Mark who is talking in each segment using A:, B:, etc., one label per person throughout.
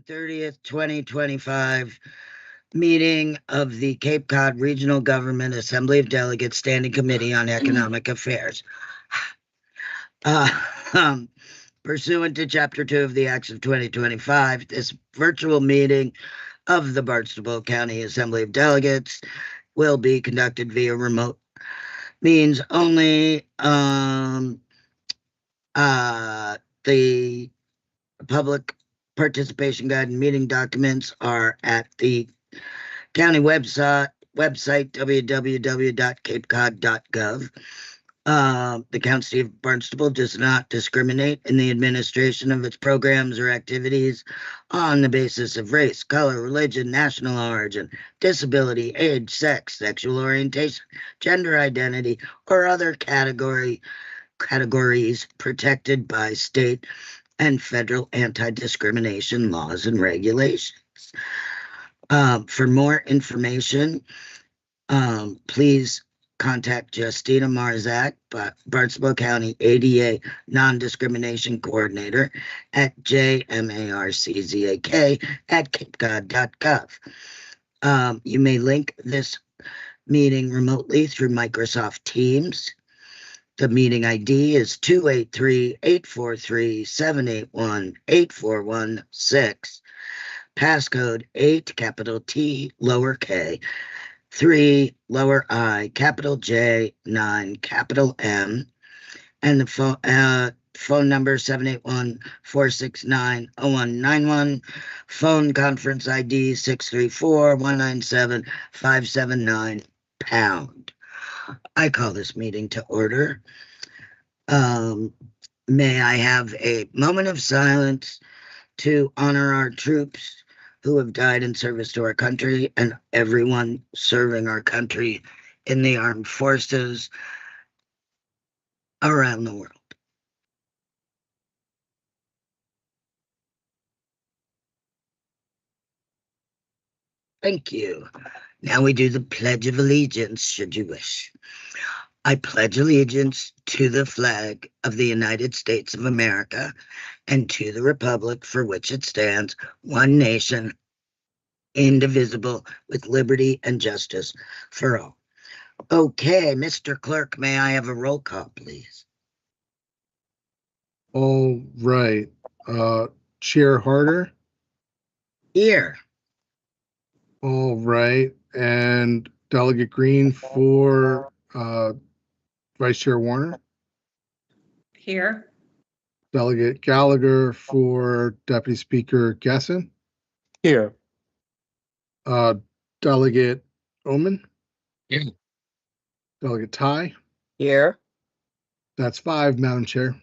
A: 30th, 2025 meeting of the Cape Cod Regional Government Assembly of Delegates Standing Committee on Economic Affairs. Pursuant to Chapter 2 of the Acts of 2025, this virtual meeting of the Barnstable County Assembly of Delegates will be conducted via remote means only. The public participation guide and meeting documents are at the county website www.capecod.gov. The County of Barnstable does not discriminate in the administration of its programs or activities on the basis of race, color, religion, national origin, disability, age, sex, sexual orientation, gender identity, or other categories protected by state and federal anti-discrimination laws and regulations. For more information, please contact Justina Marzak, Barnstable County ADA Non-Discrimination Coordinator at jmarzak@capecod.gov. You may link this meeting remotely through Microsoft Teams. The meeting ID is 283-843-781-8416. Passcode 8, capital T, lower K, 3, lower I, capital J, 9, capital M, and the phone number 781-469-0191, phone conference ID 634-197-579 #. I call this meeting to order. May I have a moment of silence to honor our troops who have died in service to our country and everyone serving our country in the armed forces around the world. Thank you. Now we do the Pledge of Allegiance, should you wish. I pledge allegiance to the flag of the United States of America and to the republic for which it stands, one nation, indivisible, with liberty and justice for all. Okay, Mr. Clerk, may I have a roll call, please?
B: All right. Chair Harder?
A: Here.
B: All right. And Delegate Green for Vice Chair Warner?
C: Here.
B: Delegate Gallagher for Deputy Speaker Gessen?
D: Here.
B: Delegate Oman?
D: Here.
B: Delegate Ty?
D: Here.
B: That's 5, Madam Chair.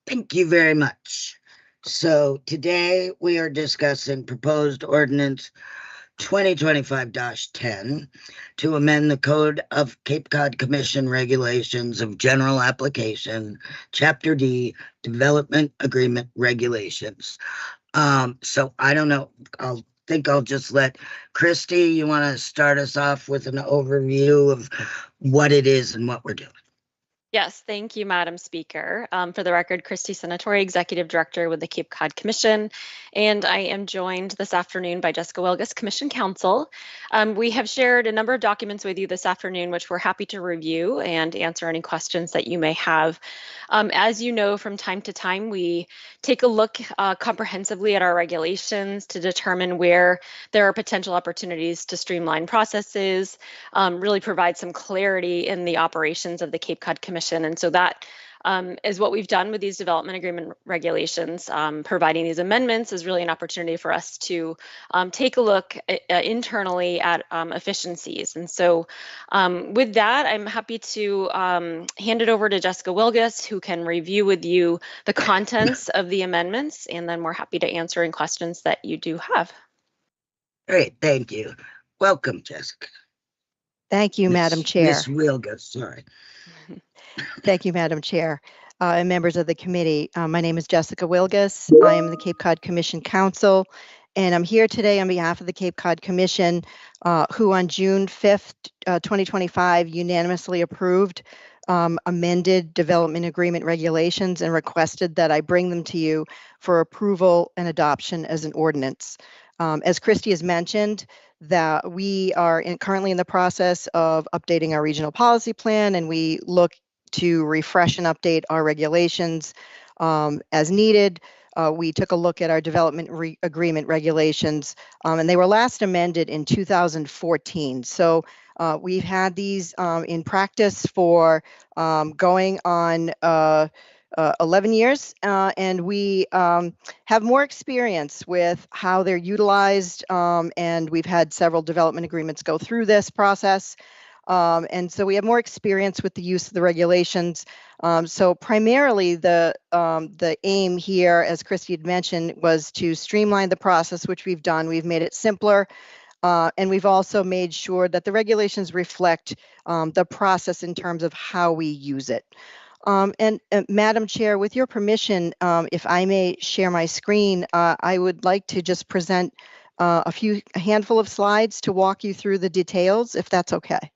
A: Thank you very much. So today we are discussing proposed ordinance 2025-10 to amend the Code of Cape Cod Commission Regulations of General Application, Chapter D, Development Agreement Regulations. So I don't know, I'll just let Christy, you want to start us off with an overview of what it is and what we're doing?
E: Yes, thank you, Madam Speaker. For the record, Christy Senatori, Executive Director with the Cape Cod Commission, and I am joined this afternoon by Jessica Wilgus, Commission Counsel. We have shared a number of documents with you this afternoon, which we're happy to review and answer any questions that you may have. As you know, from time to time, we take a look comprehensively at our regulations to determine where there are potential opportunities to streamline processes, really provide some clarity in the operations of the Cape Cod Commission. And so that is what we've done with these development agreement regulations. Providing these amendments is really an opportunity for us to take a look internally at efficiencies. And so with that, I'm happy to hand it over to Jessica Wilgus, who can review with you the contents of the amendments, and then we're happy to answer any questions that you do have.
A: Great, thank you. Welcome, Jessica.
F: Thank you, Madam Chair.
A: Ms. Wilgus, sorry.
F: Thank you, Madam Chair, and members of the committee. My name is Jessica Wilgus. I am the Cape Cod Commission Counsel, and I'm here today on behalf of the Cape Cod Commission, who on June 5th, 2025, unanimously approved amended development agreement regulations and requested that I bring them to you for approval and adoption as an ordinance. As Christy has mentioned, that we are currently in the process of updating our regional policy plan, and we look to refresh and update our regulations as needed. We took a look at our development agreement regulations, and they were last amended in 2014. So we've had these in practice for going on 11 years, and we have more experience with how they're utilized, and we've had several development agreements go through this process. And so we have more experience with the use of the regulations. So primarily the aim here, as Christy had mentioned, was to streamline the process, which we've done. We've made it simpler. And we've also made sure that the regulations reflect the process in terms of how we use it. And Madam Chair, with your permission, if I may share my screen, I would like to just present a handful of slides to walk you through the details, if that's okay.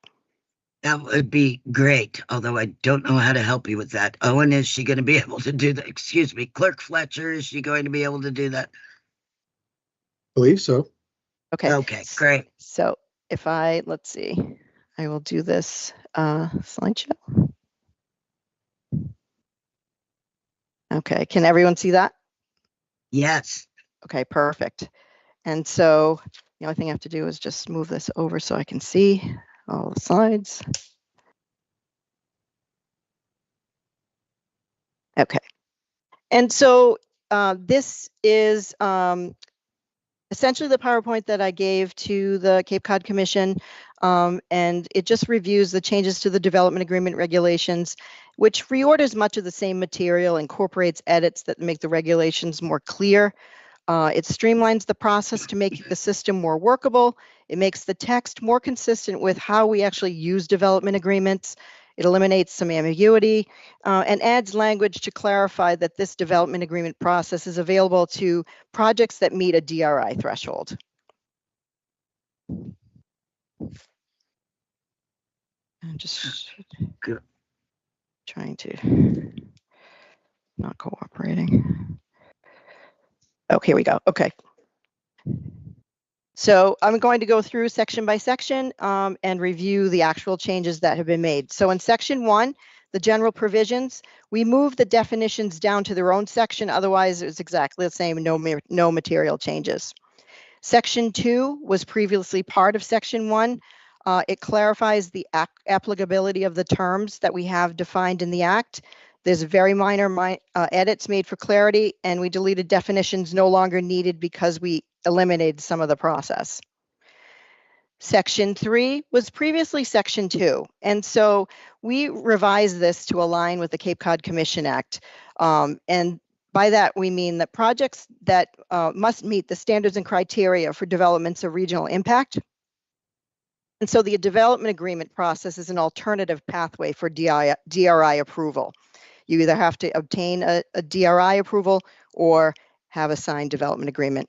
A: That would be great, although I don't know how to help you with that. Owen, is she going to be able to do that? Excuse me, Clerk Fletcher, is she going to be able to do that?
B: Believe so.
F: Okay.
A: Okay, great.
F: So if let's see, I will do this slideshow. Okay, can everyone see that?
A: Yes.
F: Okay, perfect. And so the only thing I have to do is just move this over so I can see all the slides. Okay. And so this is essentially the PowerPoint that I gave to the Cape Cod Commission, and it just reviews the changes to the development agreement regulations, which reorders much of the same material, incorporates edits that make the regulations more clear. It streamlines the process to make the system more workable. It makes the text more consistent with how we actually use development agreements. It eliminates some ambiguity and adds language to clarify that this development agreement process is available to projects that meet a DRI threshold. I'm just trying to not cooperating. Oh, here we go. Okay. So I'm going to go through section by section and review the actual changes that have been made. So in section 1, the general provisions, we moved the definitions down to their own section. Otherwise, it was exactly the same, no material changes. Section 2 was previously part of section 1. It clarifies the applicability of the terms that we have defined in the Act. There's very minor edits made for clarity, and we deleted definitions no longer needed because we eliminated some of the process. Section 3 was previously Section 2, and so we revised this to align with the Cape Cod Commission Act. And by that, we mean that projects that must meet the standards and criteria for developments of regional impact. And so the development agreement process is an alternative pathway for DRI approval. You either have to obtain a DRI approval or have a signed development agreement.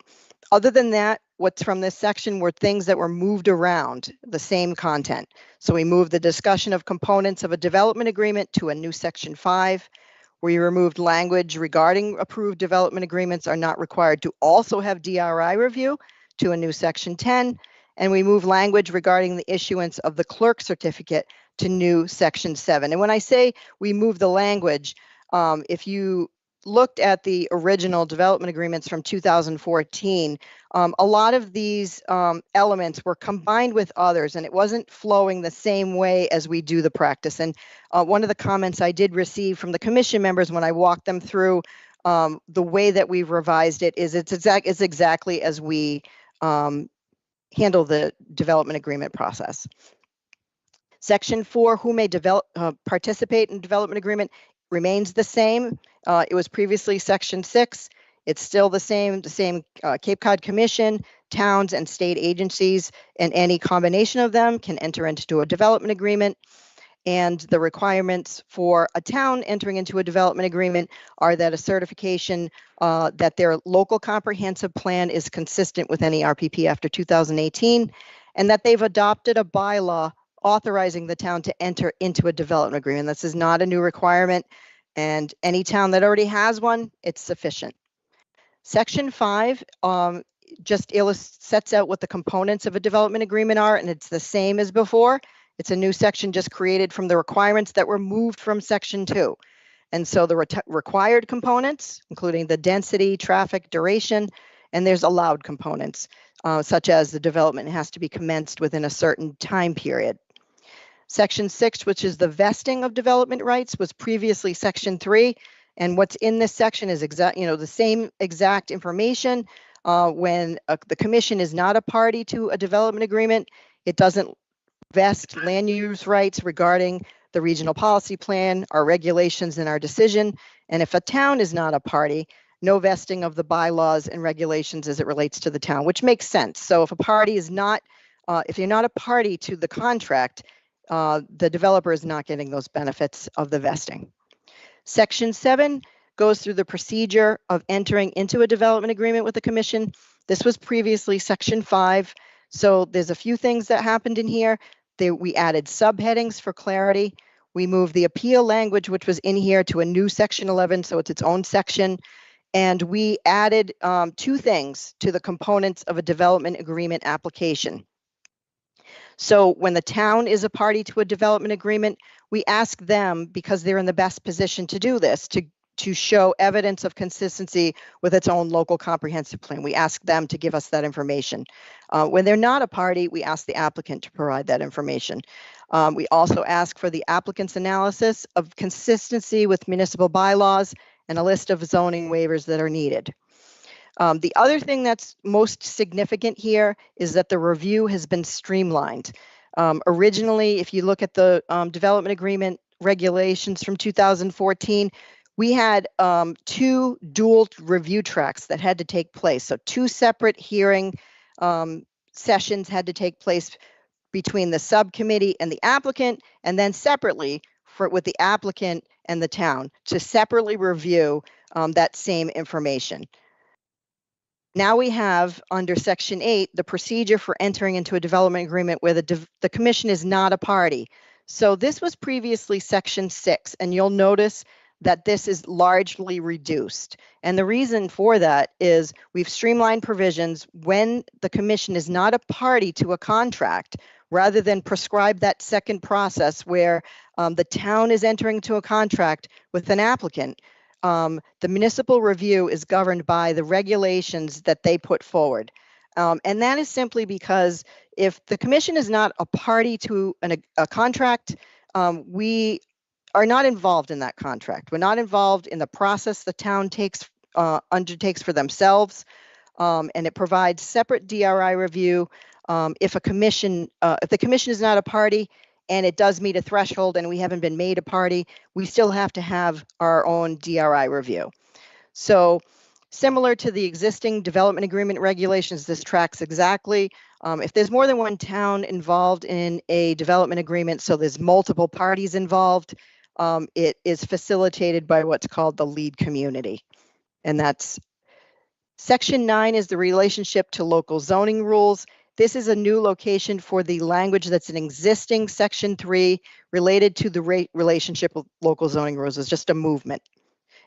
F: Other than that, what's from this section were things that were moved around, the same content. So we moved the discussion of components of a development agreement to a new section 5. We removed language regarding approved development agreements are not required to also have DRI review to a new section 10. And we moved language regarding the issuance of the clerk certificate to new section 7. And when I say we moved the language, if you looked at the original development agreements from 2014, a lot of these elements were combined with others, and it wasn't flowing the same way as we do the practice. And one of the comments I did receive from the commission members when I walked them through the way that we've revised it is it's exactly as we handle the development agreement process. Section 4, who may participate in development agreement, remains the same. It was previously Section 6. It's still the same Cape Cod Commission, towns, and state agencies, and any combination of them can enter into a development agreement. And the requirements for a town entering into a development agreement are that a certification that their local comprehensive plan is consistent with any RPP after 2018, and that they've adopted a bylaw authorizing the town to enter into a development agreement. This is not a new requirement, and any town that already has one, it's sufficient. Section 5 just sets out what the components of a development agreement are, and it's the same as before. It's a new section just created from the requirements that were moved from Section 2. And so the required components, including the density, traffic, duration, and there's allowed components, such as the development has to be commenced within a certain time period. Section 6, which is the vesting of development rights, was previously Section 3. And what's in this section is the same exact information. When the commission is not a party to a development agreement, it doesn't vest land use rights regarding the regional policy plan, our regulations, and our decision. And if a town is not a party, no vesting of the bylaws and regulations as it relates to the town, which makes sense. So if a party is not, if you're not a party to the contract, the developer is not getting those benefits of the vesting. Section 7 goes through the procedure of entering into a development agreement with the commission. This was previously Section 5. So there's a few things that happened in here. We added subheadings for clarity. We moved the appeal language, which was in here, to a new Section 11, so it's its own section. And we added 2 things to the components of a development agreement application. So when the town is a party to a development agreement, we ask them, because they're in the best position to do this, to show evidence of consistency with its own local comprehensive plan. We ask them to give us that information. When they're not a party, we ask the applicant to provide that information. We also ask for the applicant's analysis of consistency with municipal bylaws and a list of zoning waivers that are needed. The other thing that's most significant here is that the review has been streamlined. Originally, if you look at the development agreement regulations from 2014, we had 2 dual review tracks that had to take place. So 2 separate hearing sessions had to take place between the subcommittee and the applicant, and then separately with the applicant and the town to separately review that same information. Now we have, under Section 8, the procedure for entering into a development agreement where the commission is not a party. So this was previously Section 6, and you'll notice that this is largely reduced. And the reason for that is we've streamlined provisions when the commission is not a party to a contract, rather than prescribe that second process where the town is entering into a contract with an applicant. The municipal review is governed by the regulations that they put forward. And that is simply because if the commission is not a party to a contract, we are not involved in that contract. We're not involved in the process the town undertakes for themselves, and it provides separate DRI review if the commission is not a party and it does meet a threshold and we haven't been made a party, we still have to have our own DRI review. So similar to the existing development agreement regulations, this tracks exactly. If there's more than one town involved in a development agreement, so there's multiple parties involved, it is facilitated by what's called the lead community. And that's Section 9 is the relationship to local zoning rules. This is a new location for the language that's in existing Section 3 related to the relationship with local zoning rules. It's just a movement.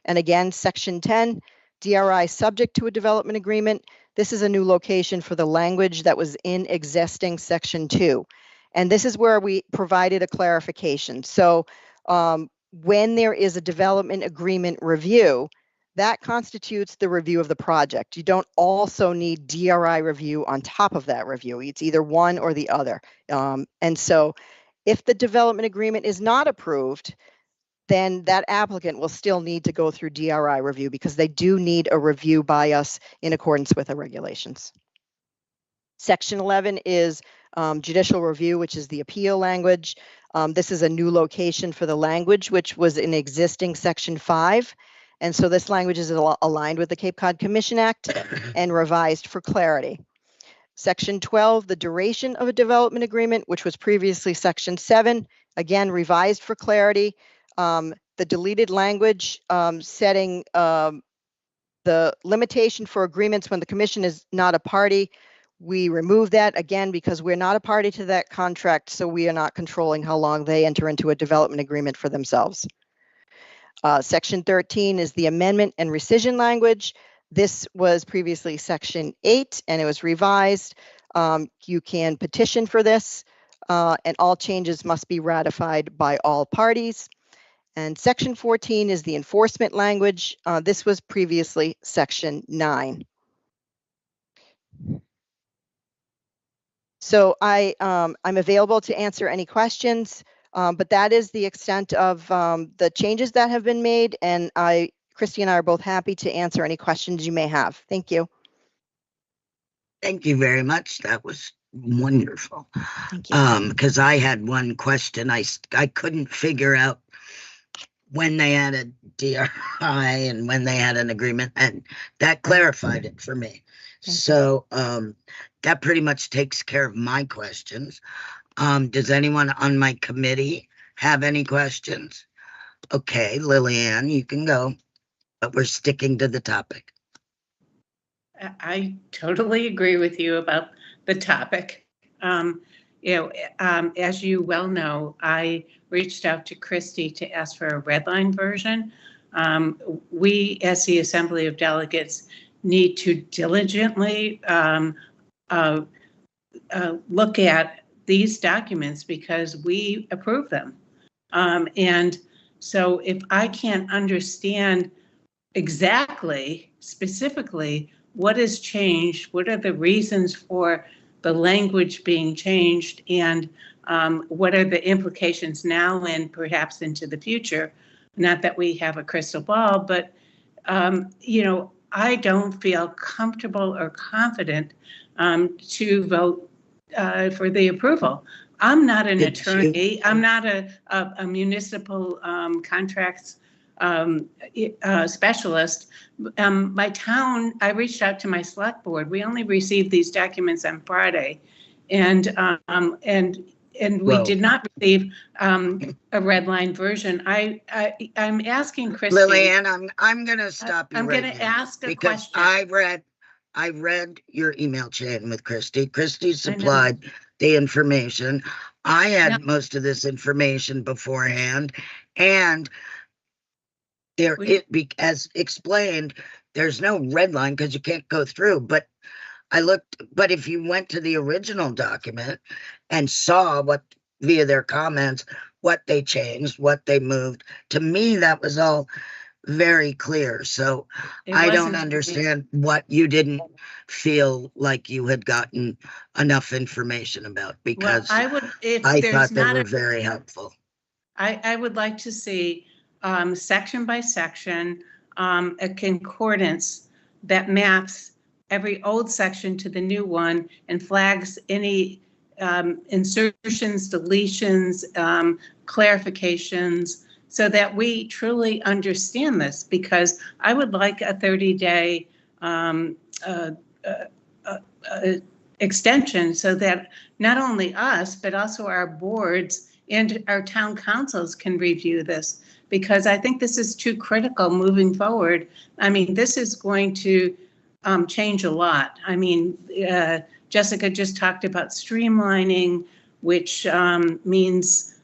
F: And again, Section 10, DRI subject to a development agreement. This is a new location for the language that was in existing Section 2. And this is where we provided a clarification. So when there is a development agreement review, that constitutes the review of the project. You don't also need DRI review on top of that review. It's either one or the other. And so if the development agreement is not approved, then that applicant will still need to go through DRI review because they do need a review by us in accordance with the regulations. Section 11 is judicial review, which is the appeal language. This is a new location for the language, which was in existing Section 5. And so this language is aligned with the Cape Cod Commission Act and revised for clarity. Section 12, the duration of a development agreement, which was previously Section 7, again, revised for clarity. The deleted language setting the limitation for agreements when the commission is not a party We remove that again because we're not a party to that contract, so we are not controlling how long they enter into a development agreement for themselves. Section 13 is the amendment and rescission language. This was previously Section 8 and it was revised. You can petition for this and all changes must be ratified by all parties. And Section 14 is the enforcement language. This was previously Section 9. So I'm available to answer any questions, but that is the extent of the changes that have been made. And Christy and I are both happy to answer any questions you may have. Thank you.
A: Thank you very much. That was wonderful.
F: Thank you.
A: Because I had one question. I couldn't figure out when they had a DRI and when they had an agreement, and that clarified it for me. So that pretty much takes care of my questions. Does anyone on my committee have any questions? Okay, Lillian, you can go, but we're sticking to the topic.
C: I totally agree with you about the topic. As you well know, I reached out to Christy to ask for a red line version. We, as the Assembly of Delegates, need to diligently look at these documents because we approve them. And so if I can't understand exactly, specifically, what has changed, what are the reasons for the language being changed, and what are the implications now and perhaps into the future? Not that we have a crystal ball, but I don't feel comfortable or confident to vote for the approval. I'm not an attorney. I'm not a municipal contracts specialist. My town, I reached out to my select board. We only received these documents on Friday, and we did not receive a red line version. I'm asking Christy.
A: Lillian, I'm going to stop you.
C: I'm
A: right
C: going to
A: now
C: ask a
A: because
C: question.
A: I read your email chain with Christy. Christy supplied the information. I had most of this information beforehand, and as explained, there's no red line because you can't go through. But I looked, but if you went to the original document and saw via their comments, what they changed, what they moved, to me, that was all very clear. So I don't understand what you didn't feel like you had gotten enough information about, because I thought they were very helpful.
C: I would like to see section by section a concordance that maps every old section to the new one and flags any insertions, deletions, clarifications, so that we truly understand this, because I would like a 30-day extension so that not only us, but also our boards and our town councils can review this, because I think this is too critical moving forward. I mean, this is going to change a lot. I mean, Jessica just talked about streamlining, which means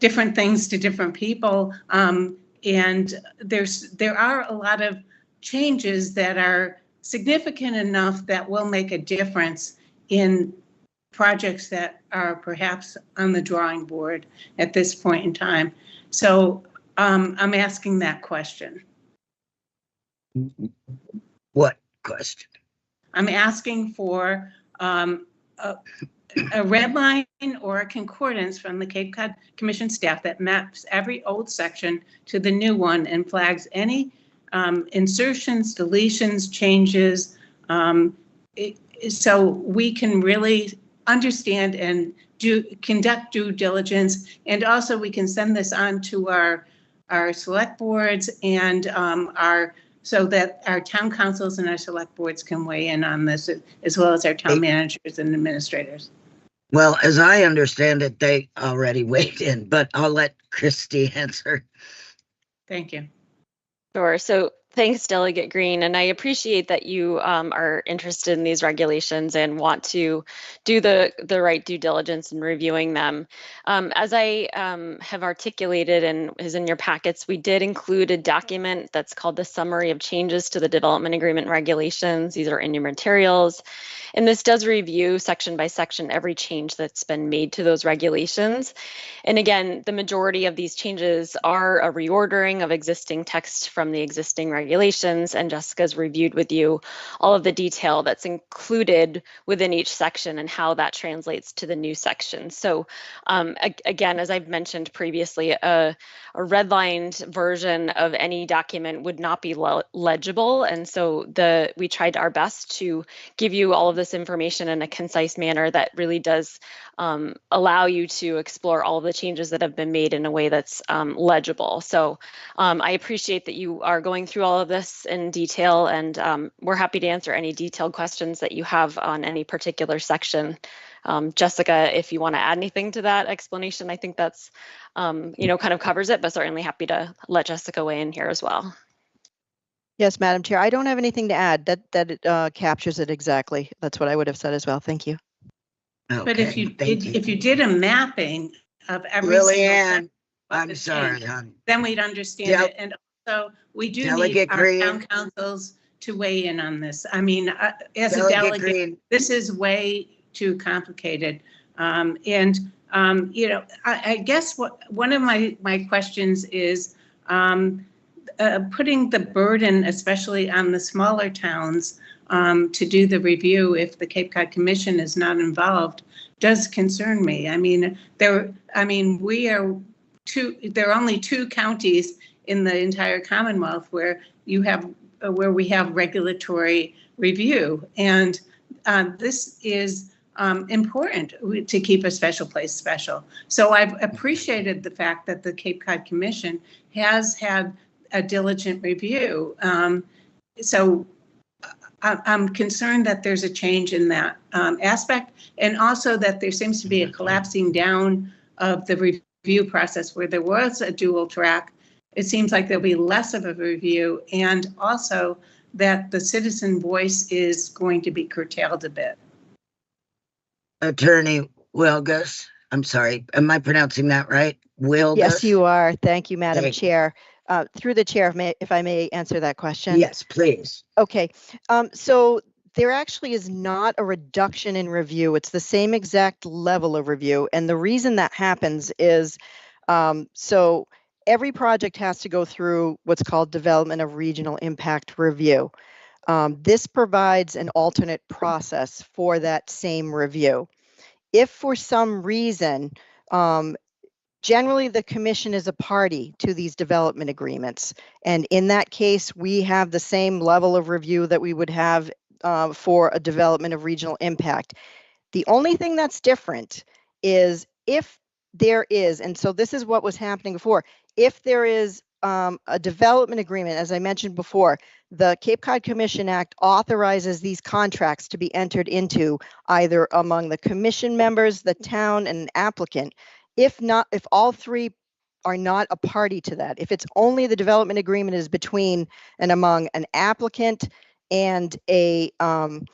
C: different things to different people. And there are a lot of changes that are significant enough that will make a difference in projects that are perhaps on the drawing board at this point in time. So I'm asking that question.
A: What question?
C: I'm asking for a red line or a concordance from the Cape Cod Commission staff that maps every old section to the new one and flags any insertions, deletions, changes, so we can really understand and conduct due diligence. And also we can send this on to our select boards and so that our town councils and our select boards can weigh in on this, as well as our town managers and administrators.
A: Well, as I understand it, they already weighed in, but I'll let Christy answer.
C: Thank you.
E: Sure. So Thanks, Delegate Green, and I appreciate that you are interested in these regulations and want to do the right due diligence in reviewing them. As I have articulated and is in your packets, we did include a document that's called the Summary of Changes to the Development Agreement Regulations. These are in your materials, and this does review section by section every change that's been made to those regulations. And again, the majority of these changes are a reordering of existing text from the existing regulations, and Jessica's reviewed with you all of the detail that's included within each section and how that translates to the new section. So again, as I've mentioned previously, a redlined version of any document would not be legible, and so we tried our best to give you all of this information in a concise manner that really does allow you to explore all of the changes that have been made in a way that's legible. So I appreciate that you are going through all of this in detail, and we're happy to answer any detailed questions that you have on any particular section. Jessica, if you want to add anything to that explanation, I think that's, kind of covers it, but certainly happy to let Jessica weigh in here as well.
F: Yes, Madam Chair, I don't have anything to add. That captures it exactly. That's what I would have said as well. Thank you.
A: Okay,
C: But if you
A: thank you.
C: if you did a mapping of every single
A: Lillian,
C: section of
A: I'm
C: the
A: sorry,
C: change,
A: hon.
C: then we'd understand
A: Del-
C: it. And also, we do need
A: Delegate
C: our
A: Green.
C: town councils to weigh in on this. I mean, as a
A: Delegate
C: delegate,
A: Green,
C: this is way too complicated. I guess one of my questions is putting the burden, especially on the smaller towns, to do the review if the Cape Cod Commission is not involved does concern me. I mean, there are only 2 counties in the entire Commonwealth where we have regulatory review, and this is important to keep a special place special. So I've appreciated the fact that the Cape Cod Commission has had a diligent review. So I'm concerned that there's a change in that aspect, and also that there seems to be a collapsing down of the review process where there was a dual track. It seems like there'll be less of a review, and also that the citizen voice is going to be curtailed a bit.
A: Attorney Wilgus, I'm sorry, am I pronouncing that right? Wilgus?
F: Yes, you are. Thank you, Madam
A: Thank you.
F: Chair. Through the chair, if I may answer that question.
A: Yes, please.
F: Okay, so there actually is not a reduction in review. It's the same exact level of review. And the reason that happens is, so every project has to go through what's called Development of Regional Impact Review. This provides an alternate process for that same review. If for some reason, generally the commission is a party to these development agreements, and in that case, we have the same level of review that we would have for a development of regional impact. The only thing that's different is if there is, and so this is what was happening before, if there is a development agreement, as I mentioned before, the Cape Cod Commission Act authorizes these contracts to be entered into either among the commission members, the town, and an applicant. If all 3 are not a party to that, if it's only the development agreement is between and among an applicant and a town,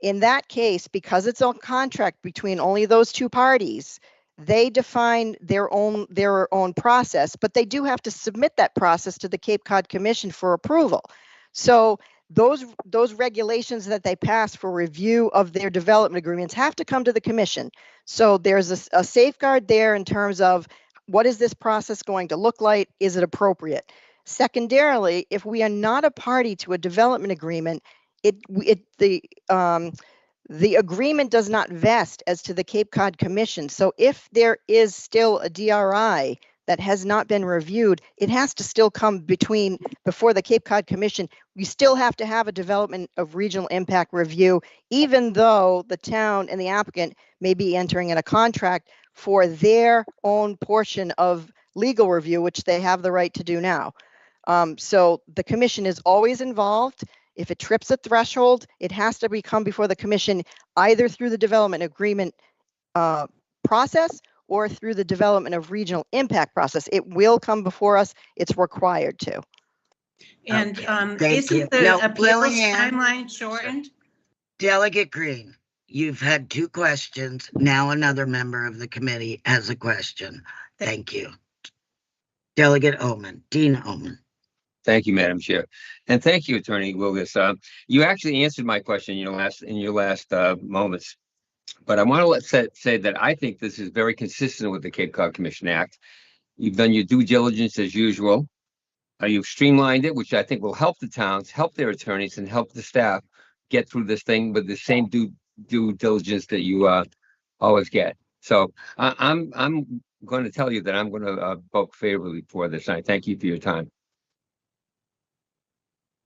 F: in that case, because it's a contract between only those 2 parties, they define their own process, but they do have to submit that process to the Cape Cod Commission for approval. So those regulations that they pass for review of their development agreements have to come to the commission. So there's a safeguard there in terms of what is this process going to look like? Is it appropriate? Secondarily, if we are not a party to a development agreement, the agreement does not vest as to the Cape Cod Commission. So if there is still a DRI that has not been reviewed, it has to still come before the Cape Cod Commission. We still have to have a development of regional impact review, even though the town and the applicant may be entering in a contract for their own portion of legal review, which they have the right to do now. So the commission is always involved. If it trips a threshold, it has to come before the commission either through the development agreement process or through the development of regional impact process. It will come before us. It's required to.
C: And
A: Okay, thank
C: isn't
A: you.
C: the
A: Now,
C: appeals
A: Lillian.
C: timeline shortened?
A: Delegate Green, you've had 2 questions. Now another member of the committee has a question. Thank you. Delegate Omen, Dean Omen.
D: Thank you, Madam Chair. And thank you, Attorney Wilgus. You actually answered my question in your last moments. But I want to say that I think this is very consistent with the Cape Cod Commission Act. You've done your due diligence as usual. You've streamlined it, which I think will help the towns, help their attorneys, and help the staff get through this thing with the same due diligence that you always get. So I'm going to tell you that I'm going to vote favorably for this. And I thank you for your time.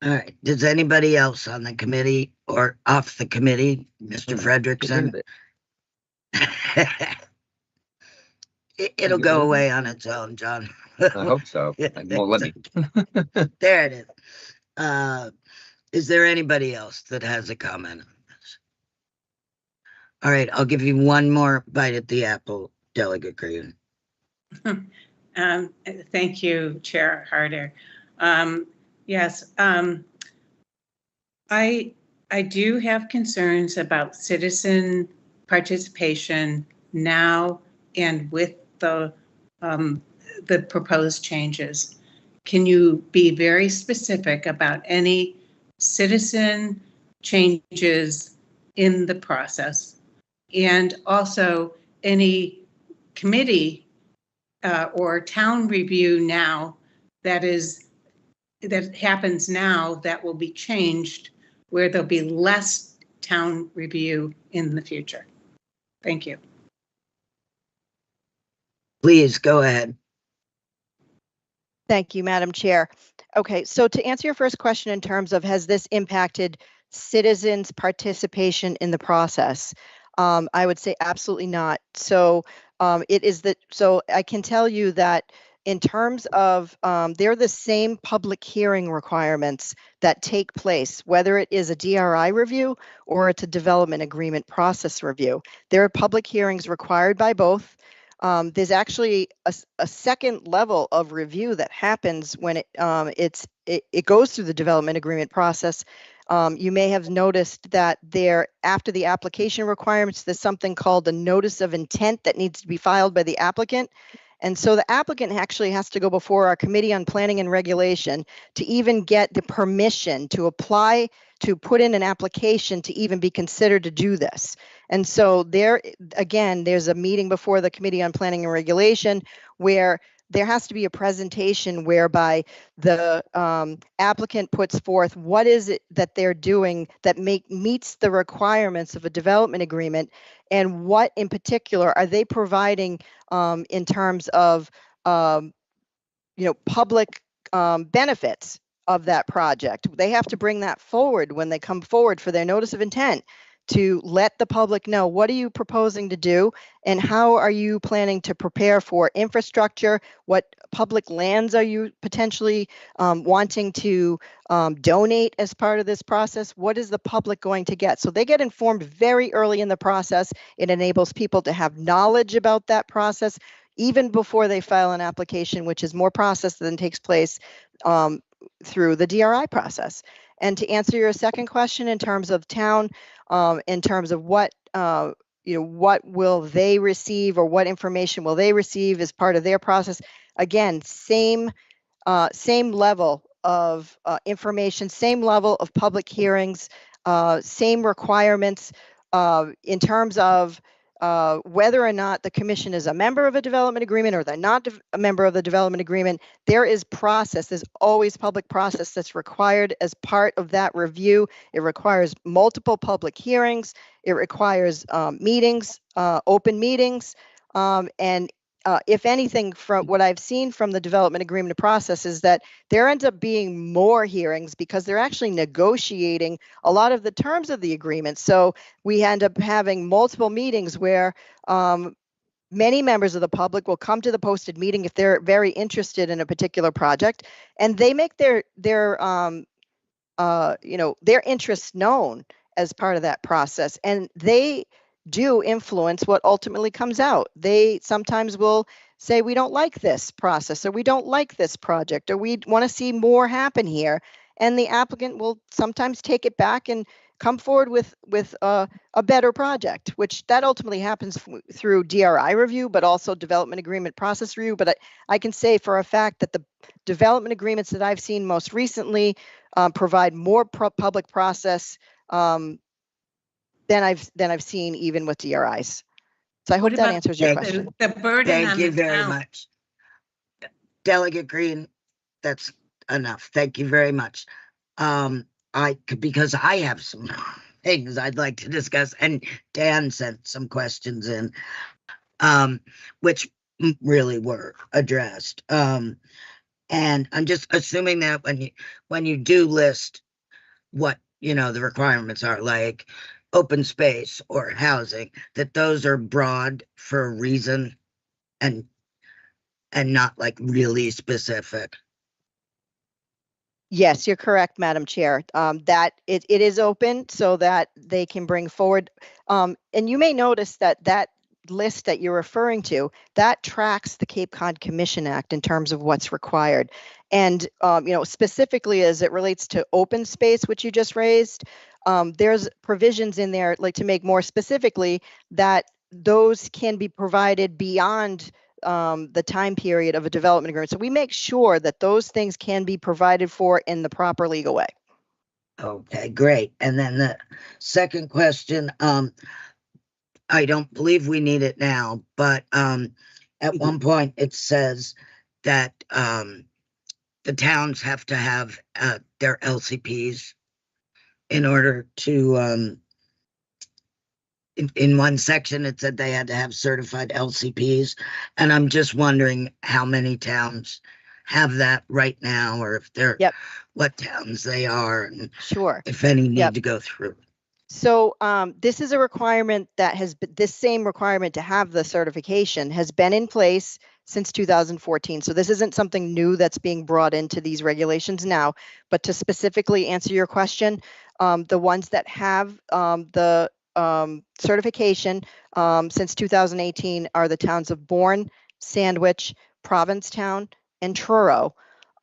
A: All right. Does anybody else on the committee or off the committee, Mr. Frederickson? It'll go away on its own, John.
D: I hope so. It won't let me.
A: There it is. Is there anybody else that has a comment on this? All right, I'll give you one more bite at the apple, Delegate Green.
C: Thank you, Chair Harder. Yes, I do have concerns about citizen participation now and with the proposed changes. Can you be very specific about any citizen changes in the process, and also any committee or town review now that happens now that will be changed, where there'll be less town review in the future? Thank you.
A: Please go ahead.
F: Thank you, Madam Chair. Okay, so to answer your first question in terms of has this impacted citizens' participation in the process, I would say absolutely not. So so I can tell you that in terms of they're the same public hearing requirements that take place, whether it is a DRI review or it's a development agreement process review. There are public hearings required by both. There's actually a second level of review that happens when it goes through the development agreement process. You may have noticed that after the application requirements, there's something called a notice of intent that needs to be filed by the applicant. And so the applicant actually has to go before our Committee on Planning and Regulation to even get the permission to apply, to put in an application to even be considered to do this. And so there's a meeting before the Committee on Planning and Regulation where there has to be a presentation whereby the applicant puts forth what is it that they're doing that meets the requirements of a development agreement, and what in particular are they providing in terms of public benefits of that project. They have to bring that forward when they come forward for their notice of intent, to let the public know, what are you proposing to do and how are you planning to prepare for infrastructure? What public lands are you potentially wanting to donate as part of this process? What is the public going to get? So they get informed very early in the process. It enables people to have knowledge about that process even before they file an application, which is more process than takes place through the DRI process. And to answer your second question in terms of town, in terms of what will they receive or what information will they receive as part of their process, again, same level of information, same level of public hearings, same requirements in terms of whether or not the commission is a member of a development agreement or they're not a member of the development agreement. There is process. There's always public process that's required as part of that review. It requires multiple public hearings. It requires meetings, open meetings, and if anything, from what I've seen from the development agreement process is that there ends up being more hearings because they're actually negotiating a lot of the terms of the agreement. So we end up having multiple meetings where many members of the public will come to the posted meeting if they're very interested in a particular project, and they make their interests known as part of that process, and they do influence what ultimately comes out. They sometimes will say, we don't like this process, or we don't like this project, or we want to see more happen here. And the applicant will sometimes take it back and come forward with a better project, which that ultimately happens through DRI review, but also development agreement process review. But I can say for a fact that the development agreements that I've seen most recently provide more public process than I've seen even with DRIs. So I hope
C: What
F: that
C: about
F: answers your
A: Thank
F: question.
C: the burden
A: Thank
C: on
A: you
C: the
A: very
C: town?
A: much. Delegate Green, that's enough. Thank you very much. Because I have some things I'd like to discuss, and Dan sent some questions in, which really were addressed. And I'm just assuming that when you do list what, the requirements are, like open space or housing, that those are broad for a reason and not like really specific.
F: Yes, you're correct, Madam Chair. That it is open so that they can bring forward. And you may notice that list that you're referring to, that tracks the Cape Cod Commission Act in terms of what's required. And, specifically as it relates to open space, which you just raised, there's provisions in there, like to make more specifically that those can be provided beyond the time period of a development agreement. So we make sure that those things can be provided for in the proper legal way.
A: Okay, great. And then the second question, I don't believe we need it now, but at one point it says that the towns have to have their LCPs in order to in one section it said they had to have certified LCPs, and I'm just wondering how many towns have that right now, or if they're what towns they are, and
F: Sure,
A: if any need to go through.
F: So this is a requirement that has been, this same requirement to have the certification has been in place since 2014. So this isn't something new that's being brought into these regulations now, but to specifically answer your question, the ones that have the certification since 2018 are the towns of Bourne, Sandwich, Provincetown, and Truro.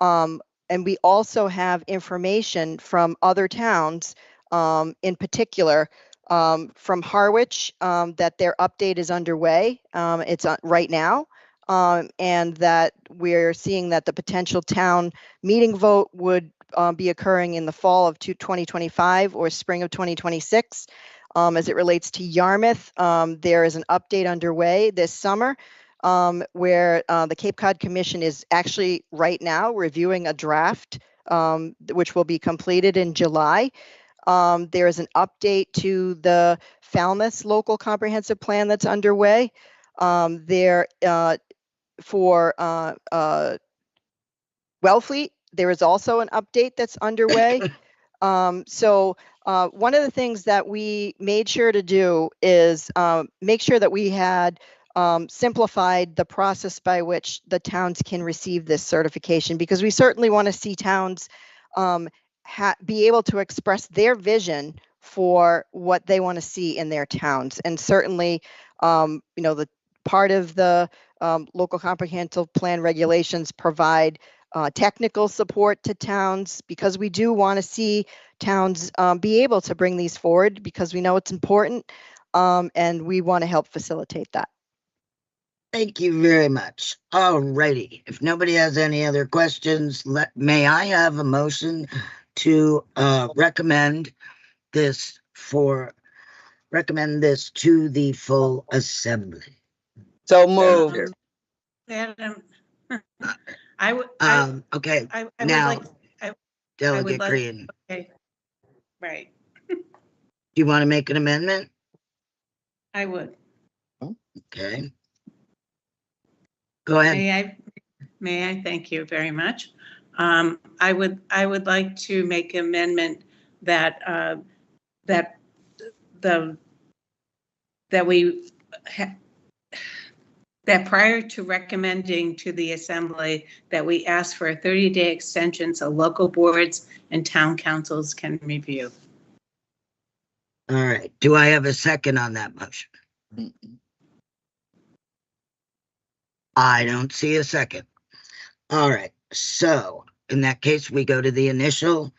F: And we also have information from other towns, in particular from Harwich, that their update is underway. It's right now. And that we're seeing that the potential town meeting vote would be occurring in the fall of 2025 or spring of 2026. As it relates to Yarmouth, there is an update underway this summer where the Cape Cod Commission is actually right now reviewing a draft, which will be completed in July. There is an update to the Falmouth Local Comprehensive Plan that's underway. For Wellfleet, there is also an update that's underway. So one of the things that we made sure to do is make sure that we had simplified the process by which the towns can receive this certification, because we certainly want to see towns be able to express their vision for what they want to see in their towns. And certainly, the part of the local comprehensive plan regulations provide technical support to towns, because we do want to see towns be able to bring these forward, because we know it's important, and we want to help facilitate that.
A: Thank you very much. All righty. If nobody has any other questions, may I have a motion to recommend this to the full assembly?
G: So moved.
C: Madam, I would.
A: Okay.
C: I would
A: now,
C: like.
A: Delegate
C: like-
A: Green,
C: Okay. Right.
A: do you want to make an amendment?
C: I would.
A: Okay. Go ahead.
C: May I thank you very much. I would like to make an amendment that that prior to recommending to the assembly that we ask for a 30-day extension so local boards and town councils can review.
A: All right. Do I have a second on that motion? I don't see a second. All right. So in that case, we go to the initial,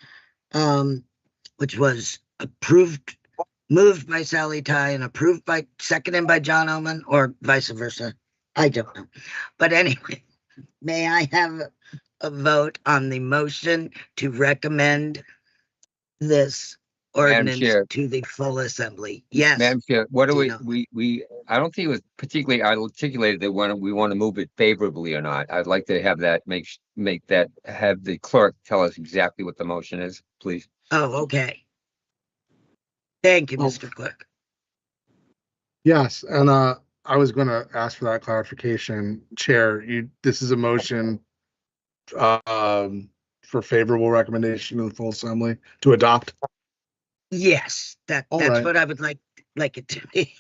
A: which was moved by Sally Ty and seconded by John Oman, or vice versa. I don't know. But anyway, may I have a vote on the motion to recommend this ordinance
D: Chair.
A: to the full assembly? Yes.
D: Madam Chair, what do
A: Gino.
D: we, I don't think it was particularly articulated that we want to move it favorably or not. I'd like to have that, have the clerk tell us exactly what the motion is, please.
A: Oh, okay. Thank you,
B: Oh.
A: Mr. Clerk.
B: Yes, and I was going to ask for that clarification, Chair. This is a motion for favorable recommendation to the full assembly to adopt.
A: Yes, that's
B: right.
A: what I would like it to be.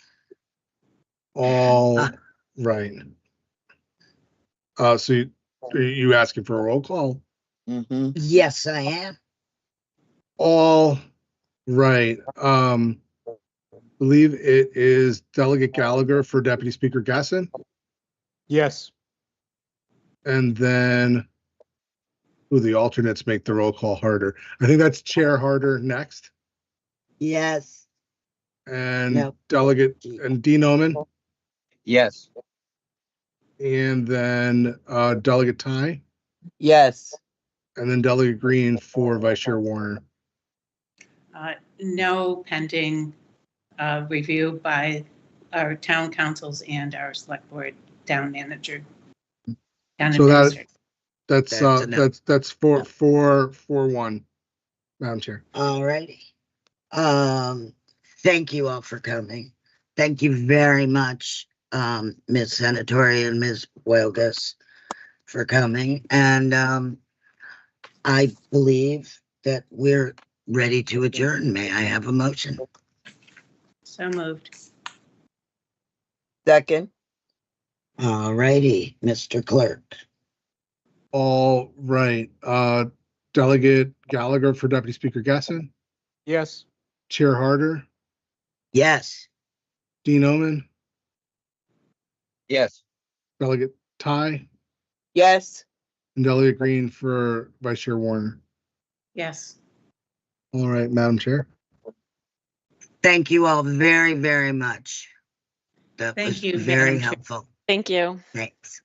B: All
A: Uh.
B: right. So you asking for a roll call?
A: Yes, I am.
B: All right. Believe it is Delegate Gallagher for Deputy Speaker Gasson,
G: Yes.
B: and then the alternates make the roll call harder. I think that's Chair Harder next,
A: Yes.
B: and
A: No.
B: Delegate and Dean Oman,
D: Yes.
B: and then Delegate Ty,
H: Yes.
B: and then Delegate Green for Vice Chair Warner.
C: No, pending review by our town councils and our select board town manager. Town
B: So that-
C: administrator.
B: That's
A: That's a no.
B: that's 4-1, Madam Chair.
A: All righty. Thank you all for coming. Thank you very much, Ms. Senatori and Ms. Welgus, for coming. And I believe that we're ready to adjourn. May I have a motion?
C: So moved.
H: Second.
A: All righty, Mr. Clerk.
B: All right. Delegate Gallagher for Deputy Speaker Gasson,
G: Yes.
B: Chair Harder,
A: Yes.
B: Dean Oman,
D: Yes.
B: Delegate Ty,
H: Yes.
B: and Delegate Green for Vice Chair Warner.
C: Yes.
B: All right, Madam Chair.
A: Thank you all very, very much. That
C: Thank
A: was
C: you,
A: very
C: Madam Chair.
A: helpful.
E: Thank you.
A: Thanks.